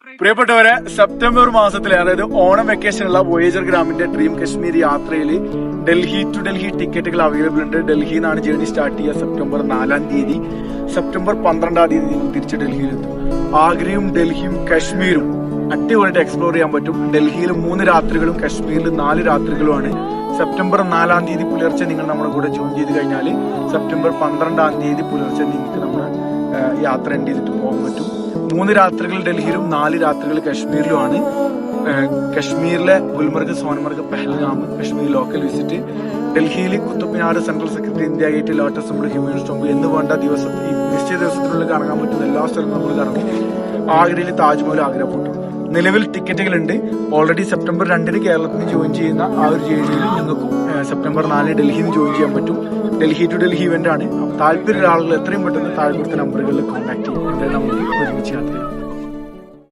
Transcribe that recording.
പ്രിയപ്പെട്ടവരെ, സെപ്റ്റംബർ മാസത്തിലെ അതായത് ഓണം വെക്കേഷനുള്ള വോയേജർ ഗ്രാമിന്റെ ഡ്രീം കശ്മീർ യാത്രയിൽ ഡൽഹി ടു ഡൽഹി ടിക്കറ്റുകൾ അവൈലബിൾ ഉണ്ട്. ഡൽഹിയിൽ നിന്നാണ് ജേർണി സ്റ്റാർട്ട് ചെയ്യുക സെപ്റ്റംബർ 4-ാം തീയതി. സെപ്റ്റംബർ 12-ാം തീയതി നിങ്ങൾ തിരിച്ച് ഡൽഹിയിലെത്തും. ആഗ്രയും ഡൽഹിയും കശ്മീരും അടിപൊളിയായിട്ട് എക്സ്പ്ലോർ ചെയ്യാൻ പറ്റും. ഡൽഹിയിൽ 3 രാത്രികളും കശ്മീരിൽ 4 രാത്രികളുമാണ്. സെപ്റ്റംബർ 4-ാം തീയതി പുലർച്ചെ നിങ്ങൾ നമ്മുടെ കൂടെ ജോയിൻ ചെയ്ത് കഴിഞ്ഞാൽ സെപ്റ്റംബർ 12-ാം തീയതി പുലർച്ചെ നിങ്ങൾക്ക് നമ്മുടെ യാത്ര എൻഡ് ചെയ്തിട്ട് പോകാൻ പറ്റും. 3 രാത്രികൾ ഡൽഹിയിലും 4 രാത്രികൾ കശ്മീരിലുമാണ്. കശ്മീരിലെ ഗുൽമർഗ്, സോൻമർഗ്, പെഹൽഗാം കശ്മീർ ലോക്കൽ വിസിറ്റ്. ഡൽഹിയിൽ Qutub Minar, central secretary, India Gate, Lotus Temple, Humayun's tomb എന്ന് വേണ്ട നിശ്ചയ ദിവസത്തിനുള്ളിൽ കറങ്ങാൻ പറ്റുന്ന എല്ലാ സ്ഥലങ്ങളും നമ്മൾ കറങ്ങി. ആഗ്രയിൽ താജ്മഹൽ, ആഗ്ര ഫോർട്ട്. നിലവിൽ ടിക്കറ്റുകൾ ഉണ്ട്. ഓൾറെഡി സെപ്റ്റംബർ 2-ന് കേരളത്തിൽ ജോയിൻ ചെയ്യുന്ന ആ ഒരു ജേർണിയിൽ നിങ്ങൾക്കും സെപ്റ്റംബർ 4-ന് ഡൽഹിയിൽ നിന്ന് ജോയിൻ ചെയ്യാൻ പറ്റും. ഡൽഹി ടു ഡൽഹി ഇവന്റ് ആണ്. താല്പര്യമുള്ള ആളുകൾ എത്രയും പെട്ടെന്ന് താഴെ കൊടുത്ത നമ്പറുകളിൽ കോൺടാക്ട് ചെയ്യും. നമുക്ക് ഒരുമിച്ച് യാത്ര ചെയ്യാം.